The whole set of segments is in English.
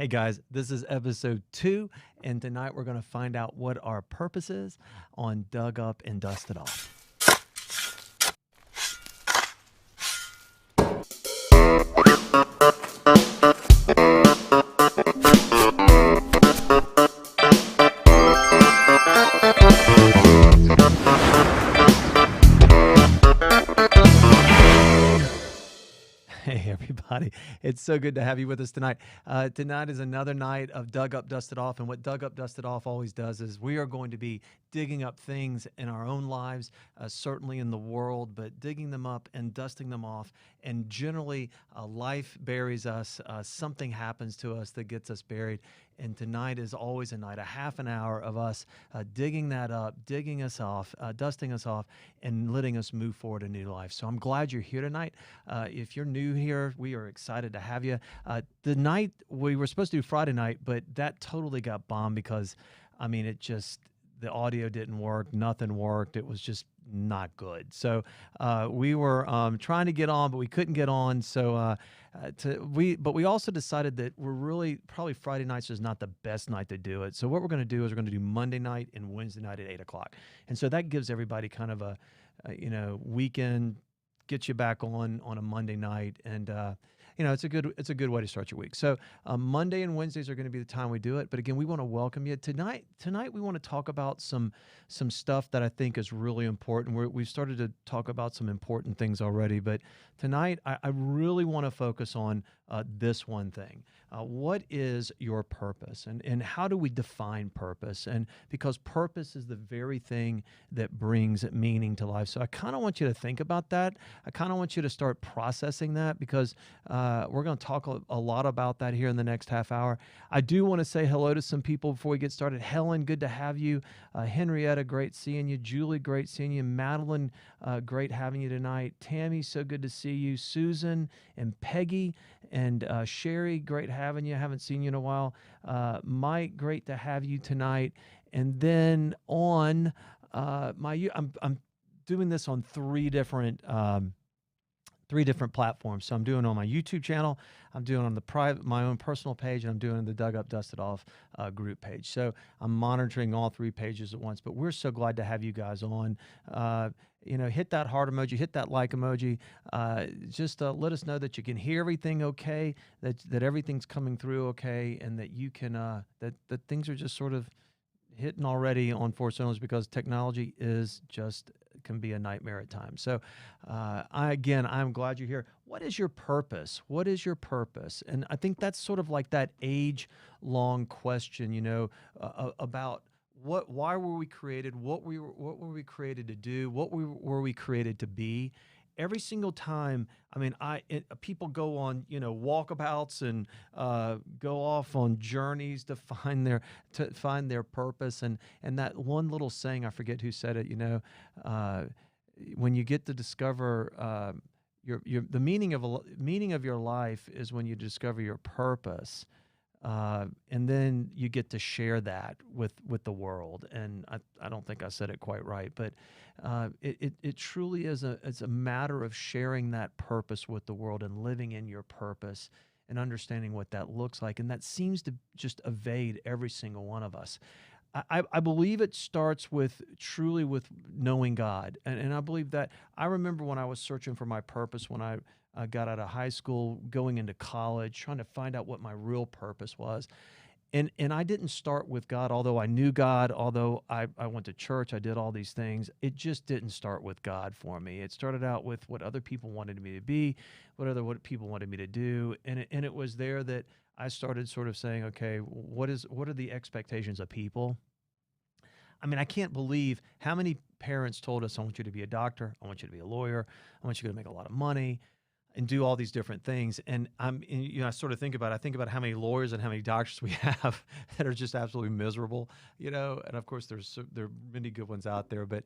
Hey guys, this is episode 2, and tonight we're going to find out what our purpose is on Dug Up and Dusted Off. Hey, everybody. It's so good to have you with us tonight. Tonight is another night of Dug Up, Dusted Off. And what Dug Up, Dusted Off always does is we are going to be digging up things in our own lives, certainly in the world, but digging them up and dusting them off. And generally, life buries us. Something happens to us that gets us buried. And tonight is always a night, a half an hour of us digging that up, digging us off, dusting us off, and letting us move forward a new life. So I'm glad you're here tonight. If you're new here, we are excited to have you. The night we were supposed to do Friday night, but that totally got bombed because, the audio didn't work, nothing worked. It was just not good. So we were trying to get on, but we couldn't get on. So we also decided that we're really probably Friday nights is not the best night to do it. So what we're going to do is we're going to do Monday night and Wednesday night at 8:00, and so that gives everybody kind of a weekend, gets you back on a Monday night, and it's a good way to start your week. So Monday and Wednesdays are going to be the time we do it. But again, we want to welcome you tonight. Tonight we want to talk about some stuff that I think is really important. We've started to talk about some important things already, but tonight I really want to focus on this one thing. What is your purpose, and how do we define purpose? And because purpose is the very thing that brings meaning to life. So I kind of want you to think about that. I kind of want you to start processing that because we're going to talk a lot about that here in the next half hour. I do want to say hello to some people before we get started. Helen, good to have you. Henrietta, great seeing you. Julie, great seeing you. Madeline, great having you tonight. Tammy, so good to see you. Susan and Peggy and Sherry, great having you. Haven't seen you in a while. Mike, great to have you tonight. And then on I'm doing this on three different platforms. So I'm doing it on my YouTube channel, I'm doing it on my own personal page, and I'm doing it on the Dug Up Dusted Off group page. So I'm monitoring all three pages at once. But we're so glad to have you guys on. Hit that heart emoji, hit that like emoji. Just let us know that you can hear everything okay, that everything's coming through okay, and that you can that things are just sort of hitting already on four cylinders, because technology can be a nightmare at times. So I'm glad you're here. What is your purpose? What is your purpose? And I think that's sort of like that age-long question, about why were we created? What were we created to do? What were we created to be? Every single time, people go on, walkabouts and go off on journeys to find their purpose. And that one little saying, I forget who said it. When you get to discover the meaning of your life is when you discover your purpose. And then you get to share that with the world. And I don't think I said it quite right, but it truly is a matter of sharing that purpose with the world and living in your purpose and understanding what that looks like. And that seems to just evade every single one of us. I believe it starts truly with knowing God. And I believe that. I remember when I was searching for my purpose, when I got out of high school, going into college, trying to find out what my real purpose was. And I didn't start with God, although I knew God, although I went to church, I did all these things. It just didn't start with God for me. It started out with what other people wanted me to be, what people wanted me to do. And it was there that I started sort of saying, okay, what are the expectations of people? I can't believe how many parents told us, I want you to be a doctor, I want you to be a lawyer, I want you to make a lot of money and do all these different things. And I sort of think about how many lawyers and how many doctors we have that are just absolutely miserable, and of course there are many good ones out there, but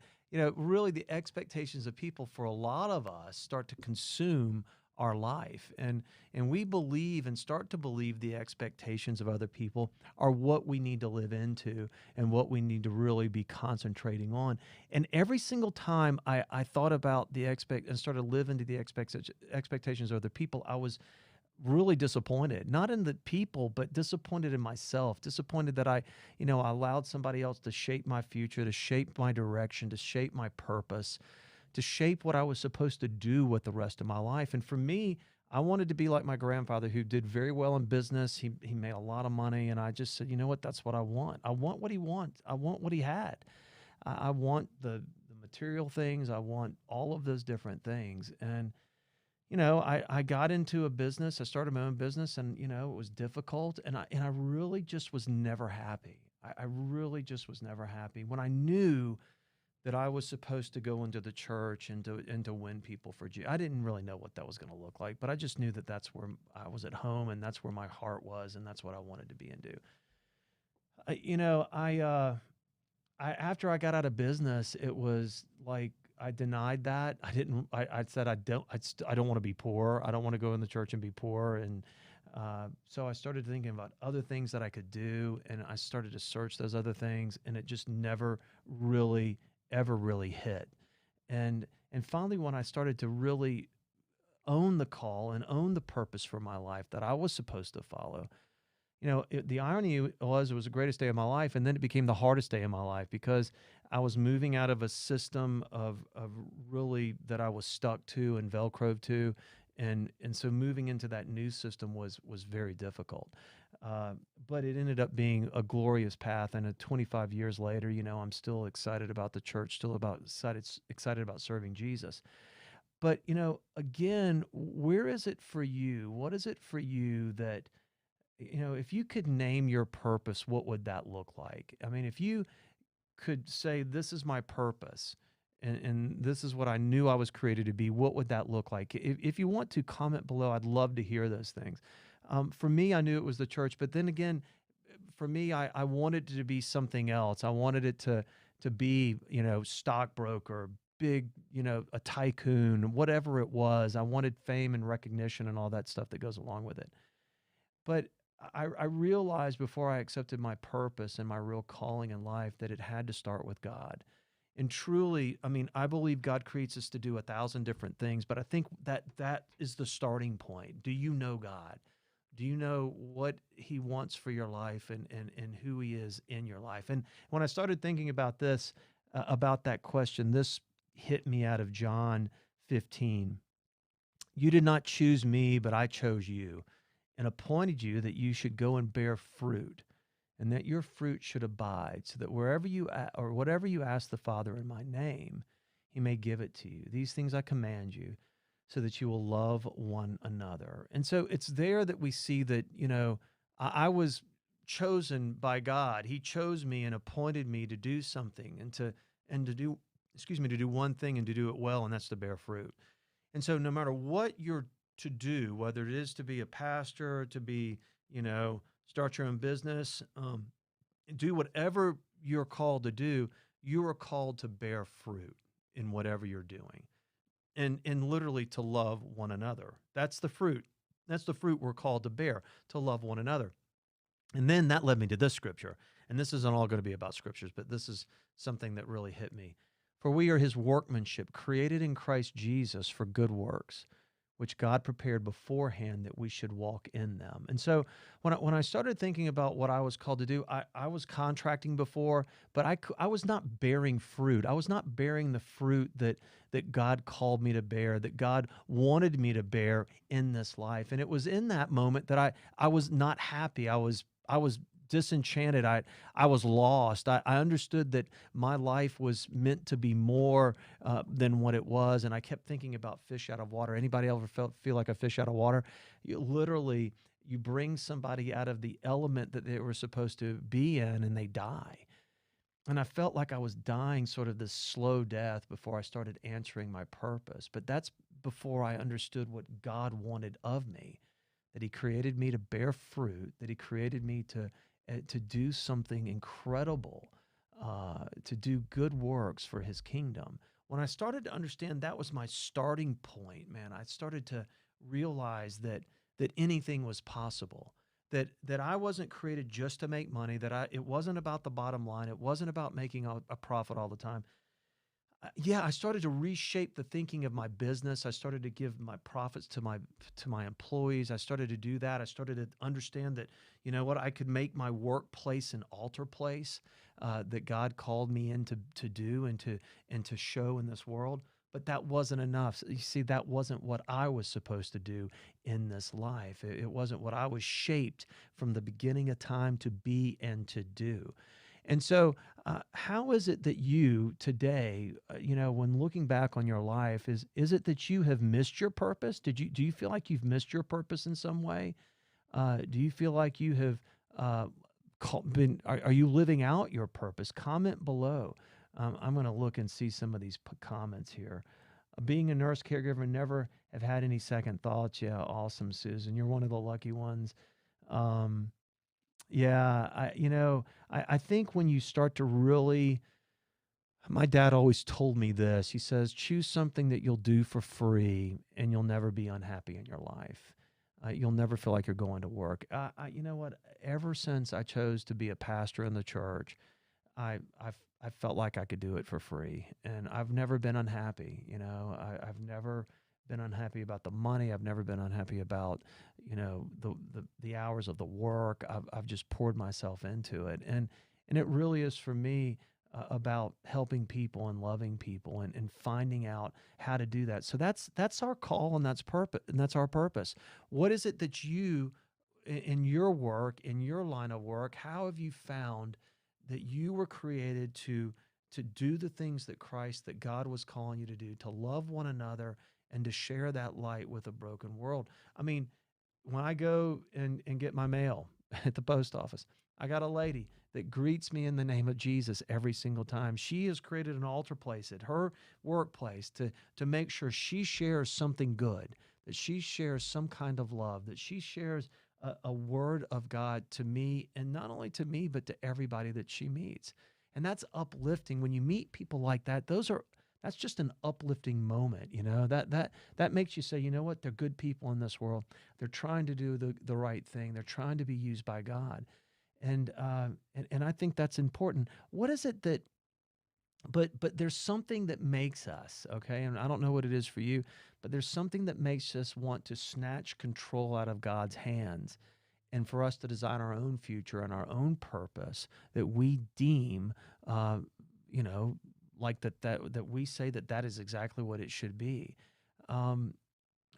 really the expectations of people for a lot of us start to consume our life. And we believe and start to believe the expectations of other people are what we need to live into and what we need to really be concentrating on. And every single time I thought about and started living to the expectations of other people, I was really disappointed, not in the people, but disappointed in myself, disappointed that I allowed somebody else to shape my future, to shape my direction, to shape my purpose, to shape what I was supposed to do with the rest of my life. And for me, I wanted to be like my grandfather who did very well in business. He made a lot of money, and I just said, you know what? That's what I want. I want what he wants. I want what he had. I want the material things. I want all of those different things. And I got into a business. I started my own business, and it was difficult, and I really just was never happy. I really just was never happy when I knew that I was supposed to go into the church and to win people for Jesus. I didn't really know what that was going to look like, but I just knew that that's where I was at home, and that's where my heart was, and that's what I wanted to be and do. I, you know, I after I got out of business, it was like I denied that. I didn't. I said I don't want to be poor. I don't want to go in the church and be poor. And so I started thinking about other things that I could do, and I started to search those other things, and it just never really ever really hit. And finally, when I started to really own the call and own the purpose for my life that I was supposed to follow, the irony was it was the greatest day of my life, and then it became the hardest day of my life because I was moving out of a system of really that I was stuck to and velcroed to, and so moving into that new system was very difficult. Uh, but it ended up being a glorious path, and 25 years later, I'm still excited about the church, still about excited about serving Jesus. But again, where is it for you? What is it for you that if you could name your purpose, what would that look like? I mean, if you could say, this is my purpose and this is what I knew I was created to be, what would that look like? If you want to comment below, I'd love to hear those things. For me, I knew it was the church, but then again, for me, I wanted it to be something else. I wanted it to be, stockbroker, big, a tycoon, whatever it was. I wanted fame and recognition and all that stuff that goes along with it. But I realized before I accepted my purpose and my real calling in life that it had to start with God. And truly, I mean, I believe God creates us to do 1,000 different things, but I think that is the starting point. Do you know God? Do you know what He wants for your life and who He is in your life? And when I started thinking about this, about that question, this hit me out of John 15. You did not choose me, but I chose you and appointed you that you should go and bear fruit, and that your fruit should abide, so that wherever or whatever you ask the Father in my name, He may give it to you. These things I command you, so that you will love one another. And so it's there that we see that I was chosen by God. He chose me and appointed me to do something and to do to do one thing and to do it well, and that's to bear fruit. And so no matter what you're to do, whether it is to be a pastor, to be, start your own business, do whatever you're called to do, you are called to bear fruit in whatever you're doing. And literally to love one another. That's the fruit. That's the fruit we're called to bear, to love one another. And then that led me to this scripture. And this isn't all going to be about scriptures, but this is something that really hit me. For we are His workmanship, created in Christ Jesus for good works, which God prepared beforehand that we should walk in them. And so when I started thinking about what I was called to do, I was contracting before, but I was not bearing fruit. I was not bearing the fruit that God called me to bear, that God wanted me to bear in this life. And it was in that moment that I was not happy. I was disenchanted. I was lost. I understood that my life was meant to be more than what it was, and I kept thinking about fish out of water. Anybody ever feel like a fish out of water? Literally, you bring somebody out of the element that they were supposed to be in, and they die. And I felt like I was dying sort of this slow death before I started answering my purpose. But that's before I understood what God wanted of me, that He created me to bear fruit, that He created me to do something incredible, to do good works for His kingdom. When I started to understand that was my starting point, man, I started to realize that anything was possible. That I wasn't created just to make money. It wasn't about the bottom line. It wasn't about making a profit all the time. Yeah, I started to reshape the thinking of my business. I started to give my profits to my employees. I started to do that. I started to understand that, you know what, I could make my workplace an altar place that God called me in to do and to show in this world. But that wasn't enough. You see, that wasn't what I was supposed to do in this life. It wasn't what I was shaped from the beginning of time to be and to do. And so, how is it that you today, when looking back on your life, is it that you have missed your purpose? Do you feel like you've missed your purpose in some way? Do you feel like you have uh, are you living out your purpose? Comment below. I'm going to look and see some of these comments here. Being a nurse caregiver, never have had any second thoughts. Yeah, awesome, Susan. You're one of the lucky ones. Um, yeah, I think when you start to really, my dad always told me this. He says, choose something that you'll do for free and you'll never be unhappy in your life. You'll never feel like you're going to work. You know what? Ever since I chose to be a pastor in the church, I felt like I could do it for free, and I've never been unhappy. I've never been unhappy about the money. I've never been unhappy about, the hours of the work. I've just poured myself into it, and it really is for me about helping people and loving people and finding out how to do that. So that's our call and that's purpose and that's our purpose. What is it that you in your work, in your line of work, how have you found that you were created to do the things that Christ, that God was calling you to do, to love one another and to share that light with a broken world? I mean, when I go and get my mail at the post office, I got a lady that greets me in the name of Jesus every single time. She has created an altar place at her workplace to make sure she shares something good, that she shares some kind of love, that she shares a word of God to me, and not only to me, but to everybody that she meets. And that's uplifting. When you meet people like that, that's just an uplifting moment, that makes you say, you know what, they're good people in this world. They're trying to do the right thing. They're trying to be used by God. And I think that's important. What is it that but there's something that makes us, okay? And I don't know what it is for you, but there's something that makes us want to snatch control out of God's hands and for us to design our own future and our own purpose that we deem you know like that we say that is exactly what it should be. um,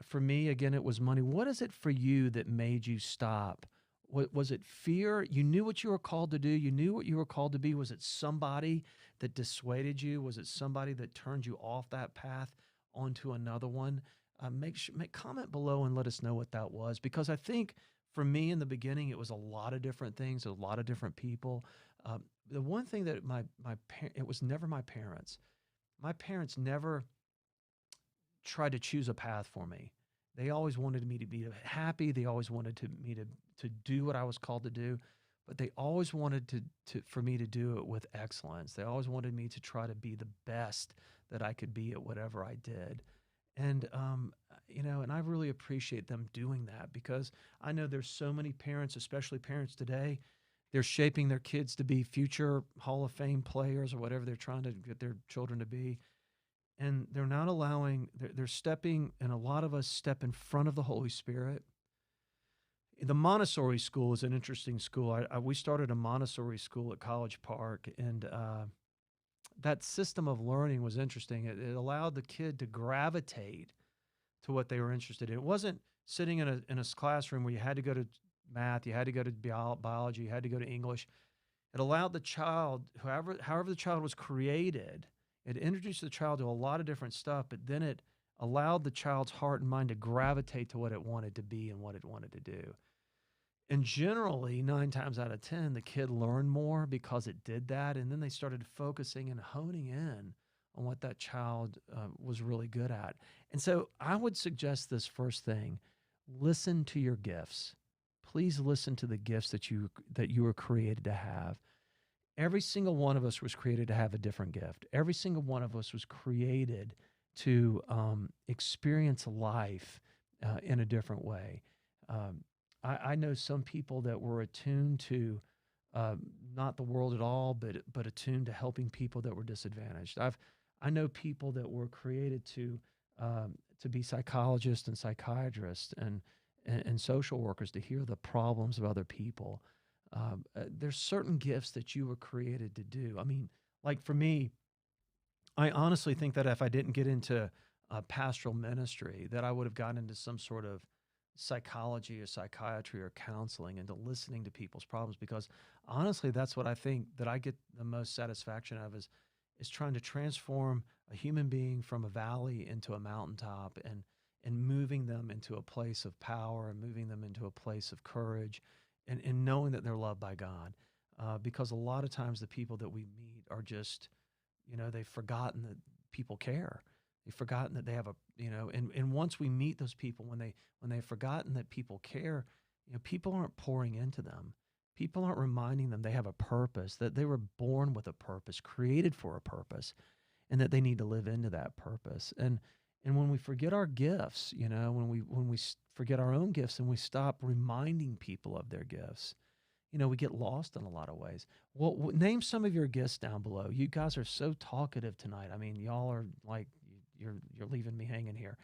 for me, again, it was money. What is it for you that made you stop? What was it? Fear? You knew what you were called to do. You knew what you were called to be. Was it somebody that dissuaded you? Was it somebody that turned you off that path onto another one? Make comment below and let us know what that was, because I think for me in the beginning it was a lot of different things, a lot of different people. The one thing that it was never my parents. My parents never tried to choose a path for me. They always wanted me to be happy. They always wanted me to do what I was called to do, but they always wanted for me to do it with excellence. They always wanted me to try to be the best that I could be at whatever I did. And and I really appreciate them doing that, because I know there's so many parents, especially parents today, they're shaping their kids to be future Hall of Fame players or whatever they're trying to get their children to be, and they're not allowing they're stepping, and a lot of us step in front of the Holy Spirit. The Montessori school is an interesting school. We started a Montessori school at College Park, and that system of learning was interesting. It allowed the kid to gravitate to what they were interested in. It wasn't sitting in a classroom where you had to go to math, you had to go to biology, you had to go to English. It allowed the child, however the child was created, it introduced the child to a lot of different stuff, but then it allowed the child's heart and mind to gravitate to what it wanted to be and what it wanted to do. And generally, 9 times out of 10, the kid learned more because it did that. And then they started focusing and honing in on what that child was really good at. And so I would suggest this first thing: listen to your gifts. Please listen to the gifts that you were created to have. Every single one of us was created to have a different gift. Every single one of us was created to experience life in a different way. Um, I know some people that were attuned to not the world at all, but attuned to helping people that were disadvantaged. I know people that were created to be psychologists and psychiatrists and social workers to hear the problems of other people. There's certain gifts that you were created to do. I mean, like for me, I honestly think that if I didn't get into pastoral ministry, that I would have gotten into some sort of psychology or psychiatry or counseling, into listening to people's problems, because honestly, that's what I think that I get the most satisfaction of is trying to transform a human being from a valley into a mountaintop, and moving them into a place of power, and moving them into a place of courage, and knowing that they're loved by God. Because a lot of times the people that we meet are just, they've forgotten that people care. They've forgotten that they have and once we meet those people, when they've forgotten that people care, people aren't pouring into them. People aren't reminding them they have a purpose, that they were born with a purpose, created for a purpose, and that they need to live into that purpose. And when we forget our gifts, when we forget our own gifts, and we stop reminding people of their gifts, we get lost in a lot of ways. Well, name some of your gifts down below. You guys are so talkative tonight. I mean, y'all are like, you're leaving me hanging here.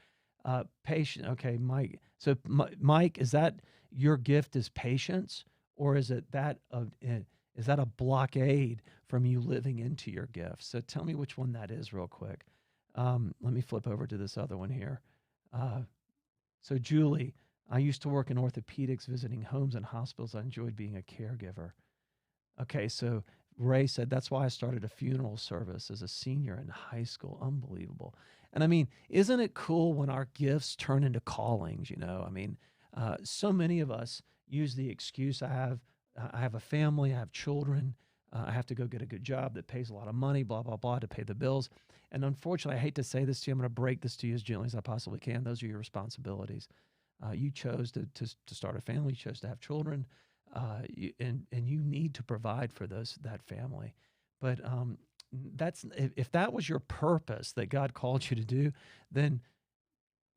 Patient. Okay, Mike. So, Mike, is that your gift is patience, or is that a blockade from you living into your gift? So, tell me which one that is, real quick. Let me flip over to this other one here. So, Julie, I used to work in orthopedics, visiting homes and hospitals. I enjoyed being a caregiver. Okay, so Ray said, that's why I started a funeral service as a senior in high school. Unbelievable. And I mean, isn't it cool when our gifts turn into callings? I mean, so many of us use the excuse, I have a family, I have children, I have to go get a good job that pays a lot of money, blah, blah, blah, to pay the bills. And unfortunately, I hate to say this to you, I'm going to break this to you as gently as I possibly can. Those are your responsibilities. You chose to start a family, you chose to have children, and you need to provide for that family. But if that was your purpose that God called you to do, then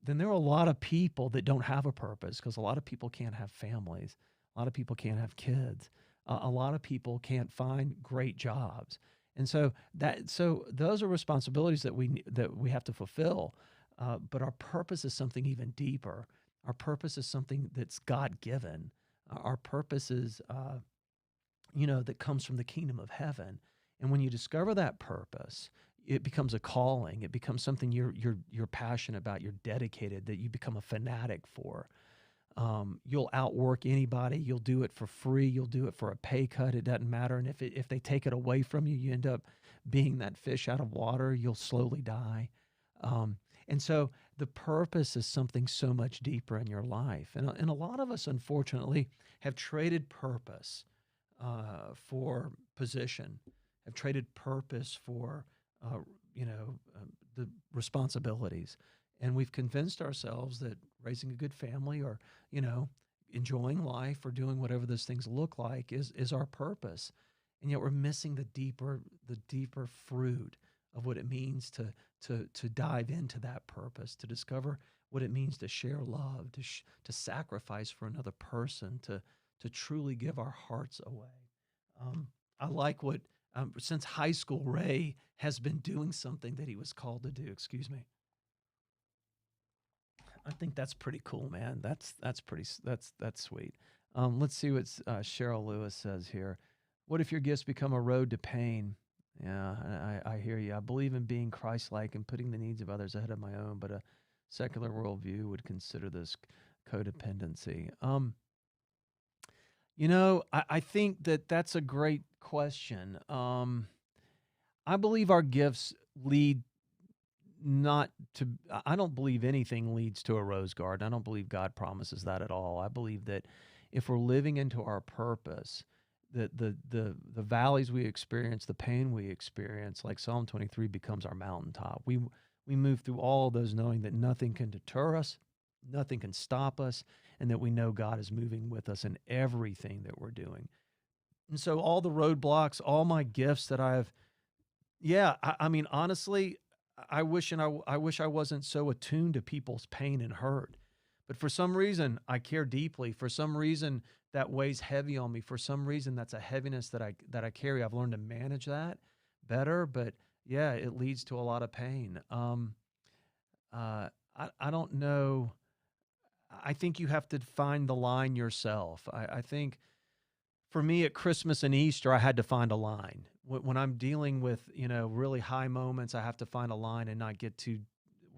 there are a lot of people that don't have a purpose, because a lot of people can't have families, a lot of people can't have kids, a lot of people can't find great jobs, and so those are responsibilities that we have to fulfill. But our purpose is something even deeper. Our purpose is something that's God given. Our purpose is, that comes from the kingdom of heaven. And when you discover that purpose, it becomes a calling. It becomes something you're passionate about. You're dedicated. That you become a fanatic for. You'll outwork anybody. You'll do it for free. You'll do it for a pay cut. It doesn't matter. And if they take it away from you, you end up being that fish out of water. You'll slowly die. And so the purpose is something so much deeper in your life. And a lot of us, unfortunately, have traded purpose for position, have traded purpose for, the responsibilities. And we've convinced ourselves that raising a good family, or, enjoying life, or doing whatever those things look like is our purpose. And yet we're missing the deeper fruit of what it means to dive into that purpose, to discover what it means to share love, to sacrifice for another person, to truly give our hearts away. I like what, since high school, Ray has been doing something that he was called to do. Excuse me. I think that's pretty cool, man. That's sweet. Let's see what Cheryl Lewis says here. What if your gifts become a road to pain? Yeah, I hear you. I believe in being Christ-like and putting the needs of others ahead of my own, but a secular worldview would consider this codependency. I think that's a great question. I believe our gifts lead not to, I don't believe anything leads to a rose garden. I don't believe God promises that at all. I believe that if we're living into our purpose, that the valleys we experience, the pain we experience, like Psalm 23, becomes our mountaintop. We move through all of those knowing that nothing can deter us, nothing can stop us, and that we know God is moving with us in everything that we're doing. And so all the roadblocks, all my gifts that I mean, honestly, I wish I wasn't so attuned to people's pain and hurt. But for some reason, I care deeply. For some reason, that weighs heavy on me. For some reason, that's a heaviness that I carry. I've learned to manage that better. But Yeah, it leads to a lot of pain. I don't know. I think you have to find the line yourself. I think for me at Christmas and Easter, I had to find a line. When I'm dealing with, really high moments, I have to find a line and not get too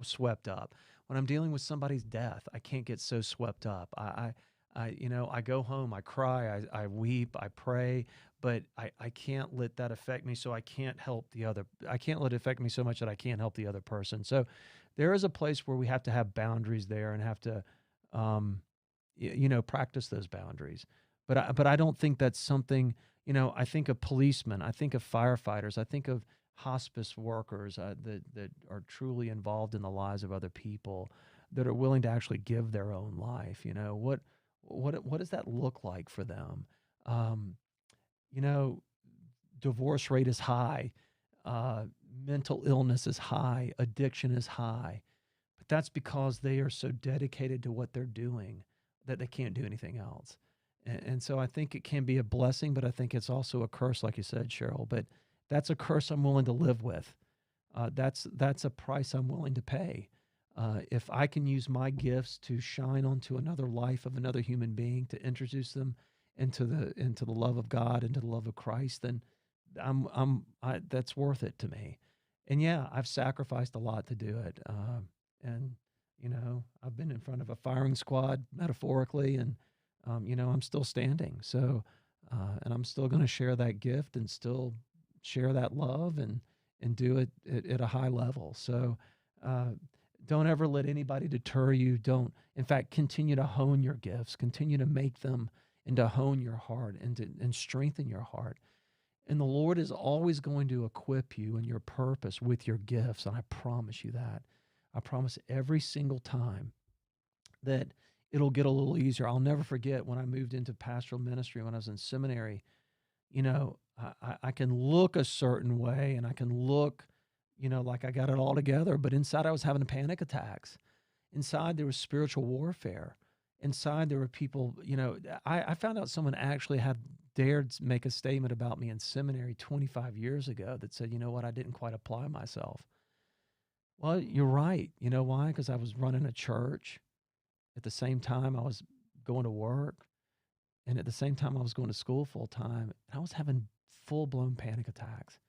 swept up. When I'm dealing with somebody's death, I can't get so swept up. I go home, I cry, I weep, I pray, but I can't let that affect me. So I can't let it affect me so much that I can't help the other person. So there is a place where we have to have boundaries there and have to, um, practice those boundaries. But I don't think that's something, I think of policemen, I think of firefighters, I think of hospice workers that are truly involved in the lives of other people, that are willing to actually give their own life. What does that look like for them? Um, you know, Divorce rate is high, uh, mental illness is high, addiction is high, but that's because they are so dedicated to what they're doing that they can't do anything else. And so I think it can be a blessing, but I think it's also a curse, like you said, Cheryl. But that's a curse I'm willing to live with. That's a price I'm willing to pay. If I can use my gifts to shine onto another life of another human being, to introduce them into the love of God, into the love of Christ, then that's worth it to me. And yeah, I've sacrificed a lot to do it. And I've been in front of a firing squad metaphorically, and I'm still standing. So, and I'm still going to share that gift and still share that love and do it at a high level. So, uh, don't ever let anybody deter you. Don't, in fact, continue to hone your gifts, continue to make them and to hone your heart and strengthen your heart. And the Lord is always going to equip you and your purpose with your gifts. And I promise you that. I promise every single time that it'll get a little easier. I'll never forget when I moved into pastoral ministry when I was in seminary. I can look a certain way and I can look, like I got it all together, but inside I was having panic attacks. Inside there was spiritual warfare. Inside there were people, I found out someone actually had dared make a statement about me in seminary 25 years ago that said, you know what, I didn't quite apply myself. Well, you're right. You know why? Because I was running a church. At the same time, I was going to work. And at the same time, I was going to school full time. And I was having full blown panic attacks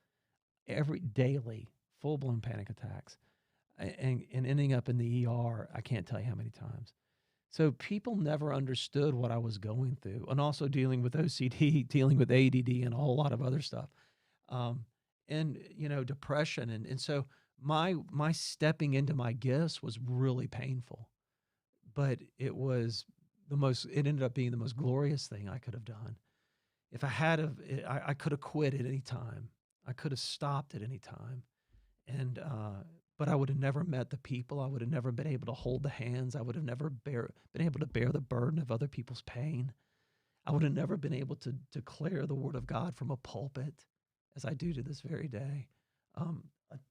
every daily, full blown panic attacks, and ending up in the ER. I can't tell you how many times. So people never understood what I was going through, and also dealing with OCD, dealing with ADD, and a whole lot of other stuff, um, and depression, and so my stepping into my gifts was really painful, but it was the most. It ended up being the most glorious thing I could have done. If I had of, I could have quit at any time. I could have stopped at any time, and but I would have never met the people. I would have never been able to hold the hands. I would have never been able to bear the burden of other people's pain. I would have never been able to declare the word of God from a pulpit as I do to this very day.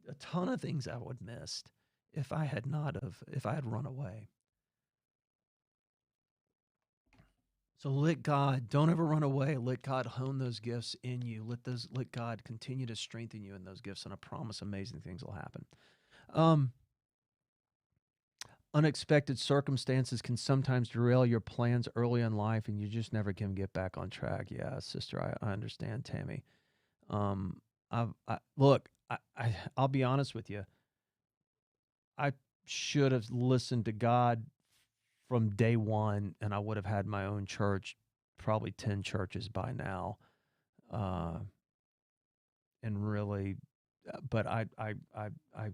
A ton of things I would have missed if I had run away. So don't ever run away. Let God hone those gifts in you. Let God continue to strengthen you in those gifts, and I promise amazing things will happen. Um, Unexpected circumstances can sometimes derail your plans early in life, and you just never can get back on track. Yeah, sister, I understand, Tammy. Um, look, I'll be honest with you. I should have listened to God from day one, and I would have had my own church, probably 10 churches by now. Uh, and really, but I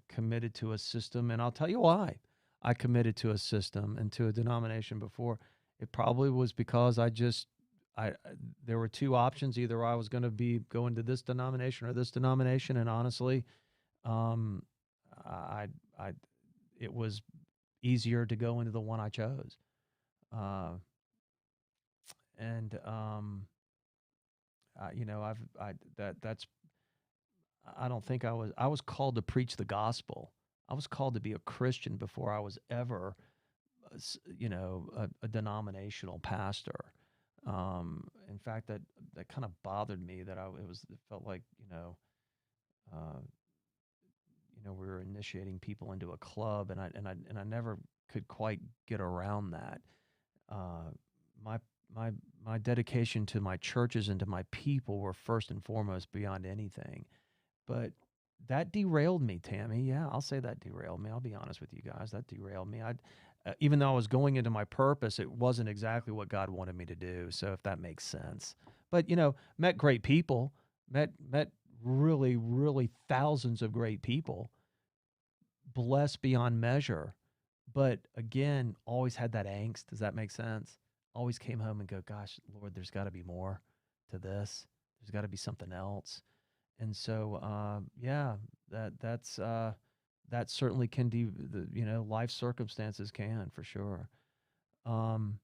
committed to a system, and I'll tell you why. I committed to a system and to a denomination before. It probably was because I there were two options. Either I was going to be going to this denomination or this denomination, and honestly, um, I I it was easier to go into the one I chose. Uh, and that's I don't think I was called to preach the gospel. I was called to be a Christian before I was ever, a denominational pastor. In fact, that kind of bothered me that it felt like, uh, initiating people into a club, and I never could quite get around that. Uh, my my my dedication to my churches and to my people were first and foremost beyond anything. But that derailed me, Tammy. Yeah, I'll say that derailed me. I'll be honest with you guys. That derailed me. Even though I was going into my purpose, it wasn't exactly what God wanted me to do. So if that makes sense. But met great people, met really, really thousands of great people, blessed beyond measure. But again, always had that angst. Does that make sense? Always came home and go, gosh, Lord, there's got to be more to this. There's got to be something else. And so, yeah, that certainly can do life circumstances can for sure. Um,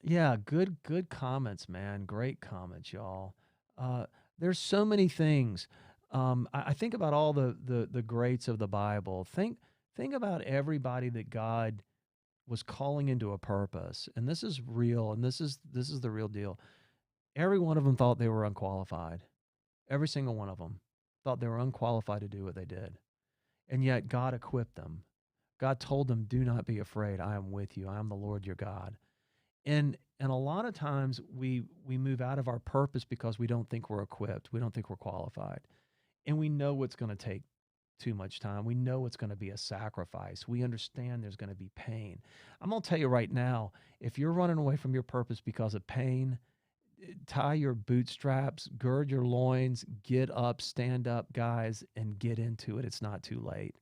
yeah, good comments, man. Great comments, y'all. Uh, there's so many things. I think about all the greats of the Bible. Think about everybody that God was calling into a purpose, and this is real, and this is the real deal. Every one of them thought they were unqualified. Every single one of them thought they were unqualified to do what they did. And yet God equipped them. God told them, "Do not be afraid. I am with you. I am the Lord your God." And a lot of times we move out of our purpose because we don't think we're equipped. We don't think we're qualified. And we know it's going to take too much time. We know it's going to be a sacrifice. We understand there's going to be pain. I'm going to tell you right now, if you're running away from your purpose because of pain, tie your bootstraps, gird your loins, get up, stand up, guys, and get into it. It's not too late.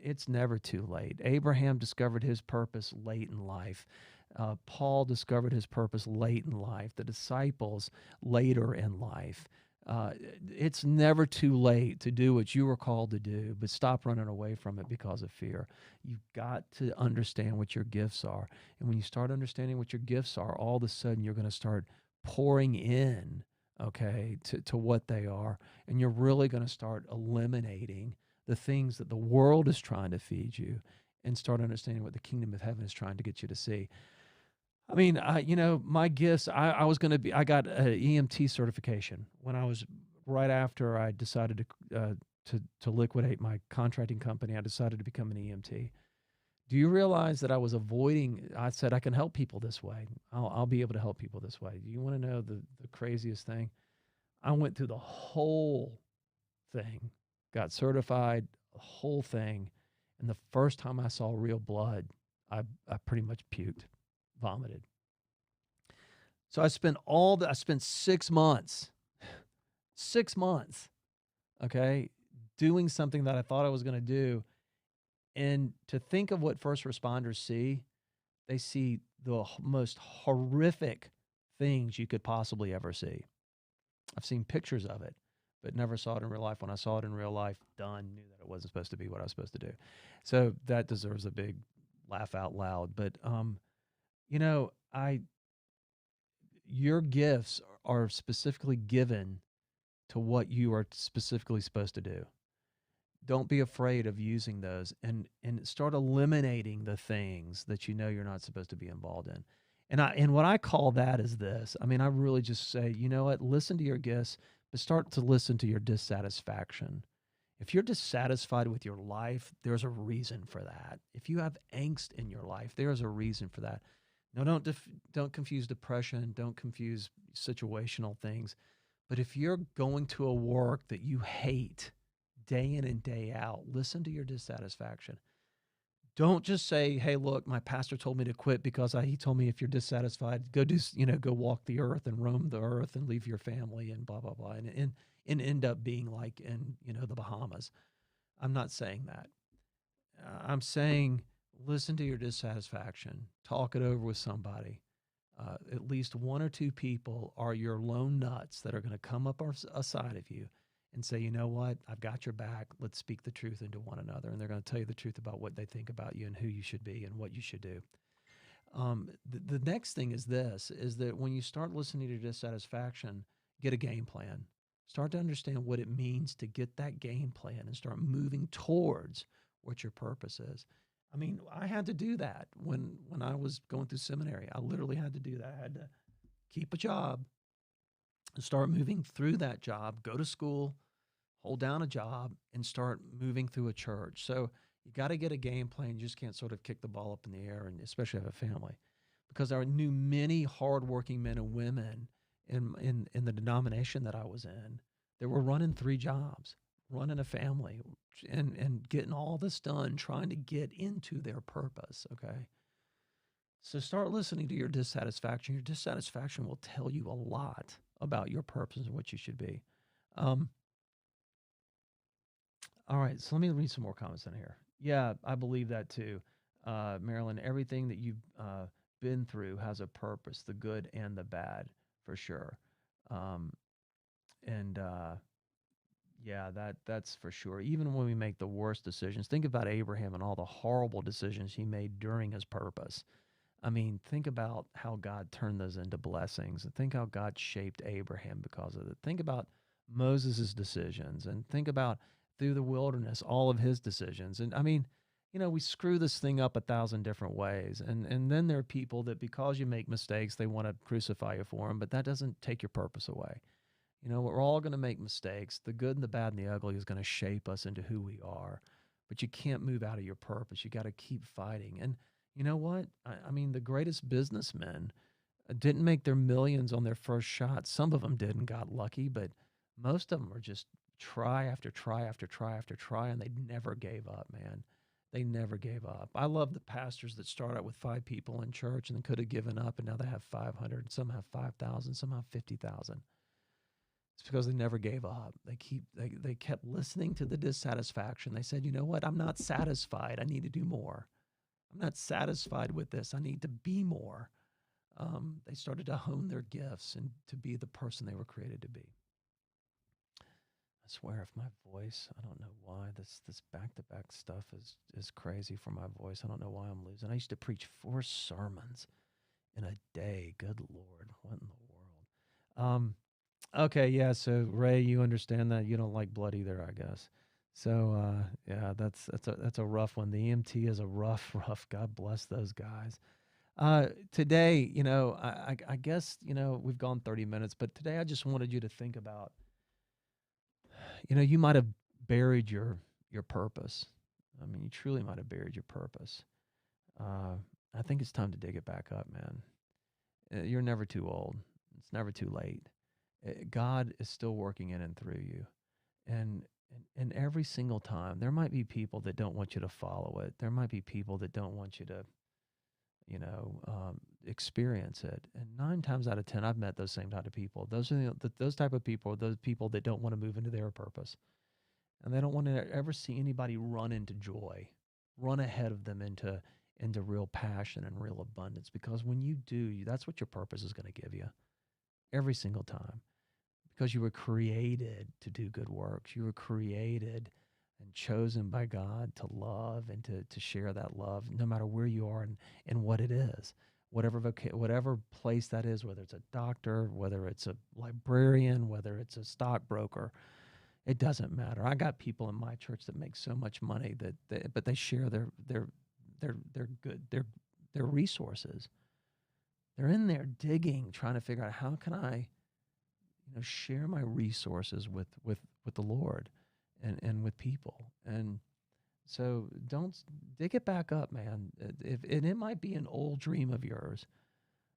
It's never too late. Abraham discovered his purpose late in life. Paul discovered his purpose late in life. The disciples later in life. It's never too late to do what you were called to do, but stop running away from it because of fear. You've got to understand what your gifts are. And when you start understanding what your gifts are, all of a sudden you're going to start pouring in, okay, to what they are. And you're really going to start eliminating the things that the world is trying to feed you and start understanding what the kingdom of heaven is trying to get you to see. I mean, my gifts, I got an EMT certification when I was right after I decided to liquidate my contracting company. I decided to become an EMT. Do you realize that I said, I can help people this way. I'll be able to help people this way. Do you want to know the craziest thing? I went through the whole thing, got certified, the whole thing. And the first time I saw real blood, I pretty much puked, vomited. So I spent 6 months, 6 months, okay, doing something that I thought I was going to do. And to think of what first responders see, they see the most horrific things you could possibly ever see. I've seen pictures of it, but never saw it in real life. When I saw it in real life, done, knew that it wasn't supposed to be what I was supposed to do. So that deserves a big laugh out loud. But, you know, your gifts are specifically given to what you are specifically supposed to do. Don't be afraid of using those, and start eliminating the things that you know you're not supposed to be involved in. And what I call that is this. I mean, I really just say, you know what? Listen to your gifts, but start to listen to your dissatisfaction. If you're dissatisfied with your life, there's a reason for that. If you have angst in your life, there's a reason for that. No, don't confuse depression. Don't confuse situational things. But if you're going to a work that you hate day in and day out, listen to your dissatisfaction. Don't just say, "Hey, look, my pastor told me to quit because he told me if you're dissatisfied, go walk the earth and roam the earth and leave your family and blah blah blah," and end up being like in the Bahamas. I'm not saying that. I'm saying listen to your dissatisfaction, talk it over with somebody. At least one or two people are your lone nuts that are going to come up aside of you and say, you know what, I've got your back. Let's speak the truth into one another. And they're going to tell you the truth about what they think about you and who you should be and what you should do. The next thing is this, is that when you start listening to your dissatisfaction, get a game plan. Start to understand what it means to get that game plan and start moving towards what your purpose is. I mean, I had to do that when I was going through seminary. I literally had to do that. I had to keep a job and start moving through that job, go to school, hold down a job, and start moving through a church. So you got to get a game plan. You just can't sort of kick the ball up in the air, and especially have a family, because I knew many hardworking men and women in the denomination that I was in that were running 3 jobs, running a family, and getting all this done, trying to get into their purpose. Okay. So start listening to your dissatisfaction. Your dissatisfaction will tell you a lot about your purpose and what you should be. Um, all right, so let me read some more comments in here. Yeah, I believe that too. Marilyn, everything that you've been through has a purpose, the good and the bad, for sure. Um, and yeah, that's for sure. Even when we make the worst decisions, think about Abraham and all the horrible decisions he made during his purpose. I mean, think about how God turned those into blessings, and think how God shaped Abraham because of it. Think about Moses' decisions, and think about through the wilderness all of his decisions. And I mean, we screw this thing up 1,000 different ways, and then there are people that because you make mistakes, they want to crucify you for them, but that doesn't take your purpose away. We're all going to make mistakes. The good and the bad and the ugly is going to shape us into who we are. But you can't move out of your purpose. You got to keep fighting. And you know what? I mean, the greatest businessmen didn't make their millions on their first shot. Some of them did and got lucky, but most of them were just try after try after try after try, and they never gave up, man. They never gave up. I love the pastors that start out with 5 people in church and could have given up, and now they have 500. Some have 5,000. Some have 50,000. It's because they never gave up. They kept listening to the dissatisfaction. They said, you know what? I'm not satisfied. I need to do more. I'm not satisfied with this. I need to be more. They started to hone their gifts and to be the person they were created to be. I swear, if my voice, I don't know why this back-to-back stuff is crazy for my voice. I don't know why I'm losing. I used to preach 4 sermons in a day. Good Lord, what in the world? Okay, yeah. So Ray, you understand that you don't like blood either, I guess. So yeah, that's a rough one. The EMT is a rough, rough. God bless those guys. Today, I guess we've gone 30 minutes, but today I just wanted you to think about, you might have buried your purpose. I mean, you truly might have buried your purpose. I think it's time to dig it back up, man. You're never too old. It's never too late. God is still working in and through you. And every single time, there might be people that don't want you to follow it. There might be people that don't want you to, experience it. And 9 times out of 10, I've met those same type of people. Those are those type of people, those people that don't want to move into their purpose. And they don't want to ever see anybody run into joy, run ahead of them into real passion and real abundance. Because when you do, that's what your purpose is going to give you every single time. Because you were created to do good works. You were created and chosen by God to love and to share that love, no matter where you are and what it is. Whatever place that is, whether it's a doctor, whether it's a librarian, whether it's a stockbroker, it doesn't matter. I got people in my church that make so much money but they share their resources. They're in there digging, trying to figure out how can I share my resources with the Lord and with people. And so don't dig it back up, man. And it might be an old dream of yours,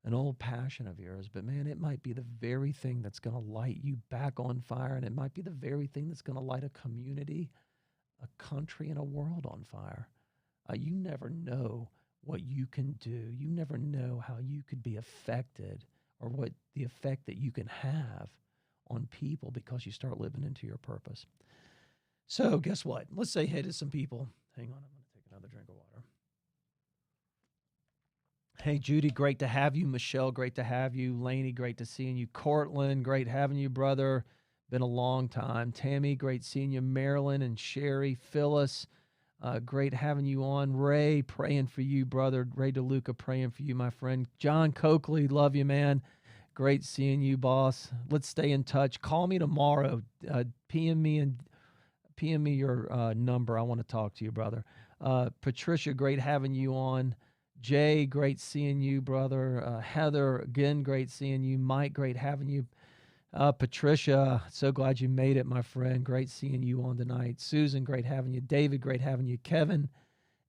an old passion of yours, but man, it might be the very thing that's going to light you back on fire. And it might be the very thing that's going to light a community, a country, and a world on fire. You never know what you can do. You never know how you could be affected or what the effect that you can have on people because you start living into your purpose. So guess what? Let's say hey to some people. Hang on, I'm going to take another drink of water. Hey, Judy, great to have you. Michelle, great to have you. Laney, great to seeing you. Cortland, great having you, brother. Been a long time. Tammy, great seeing you. Marilyn and Sherry, Phyllis, great having you on. Ray, praying for you, brother. Ray DeLuca, praying for you, my friend. John Coakley, love you, man. Great seeing you, boss. Let's stay in touch. Call me tomorrow. PM me your number. I want to talk to you, brother. Patricia, great having you on. Jay, great seeing you, brother. Heather, again, great seeing you. Mike, great having you. Patricia, so glad you made it, my friend. Great seeing you on tonight. Susan, great having you. David, great having you. Kevin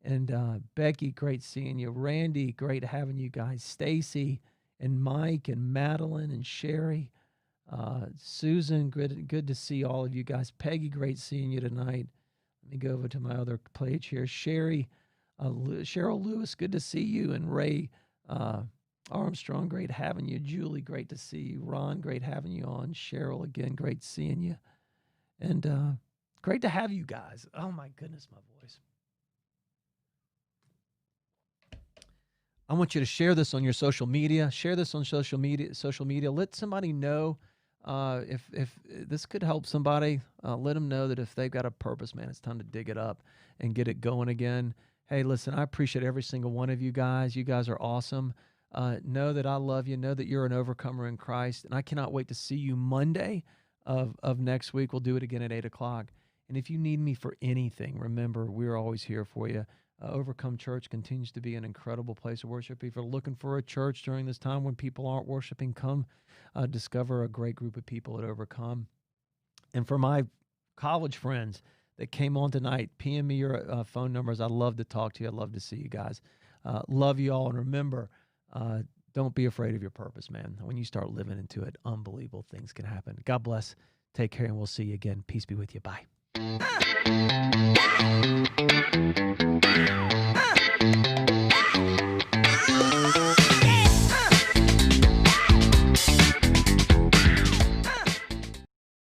and Becky, great seeing you. Randy, great having you guys. Stacy and Mike and Madeline and Sherry. Susan, good to see all of you guys. Peggy, great seeing you tonight. Let me go over to my other page here. Sherry, Cheryl Lewis, good to see you. And Ray Armstrong, great having you. Julie, great to see you. Ron, great having you on. Cheryl, again, great seeing you. And great to have you guys. Oh, my goodness, my voice. I want you to share this on your social media. Share this on social media. Let somebody know if this could help somebody. Let them know that if they've got a purpose, man, it's time to dig it up and get it going again. Hey, listen, I appreciate every single one of you guys. You guys are awesome. Know that I love you. Know that you're an overcomer in Christ. And I cannot wait to see you Monday of next week. We'll do it again at 8 o'clock. And if you need me for anything, remember, we're always here for you. Overcome Church continues to be an incredible place of worship. If you're looking for a church during this time when people aren't worshiping, come discover a great group of people at Overcome. And for my college friends that came on tonight, PM me your phone numbers. I'd love to talk to you. I'd love to see you guys. Love you all. And remember, don't be afraid of your purpose, man. When you start living into it, unbelievable things can happen. God bless. Take care, and we'll see you again. Peace be with you. Bye.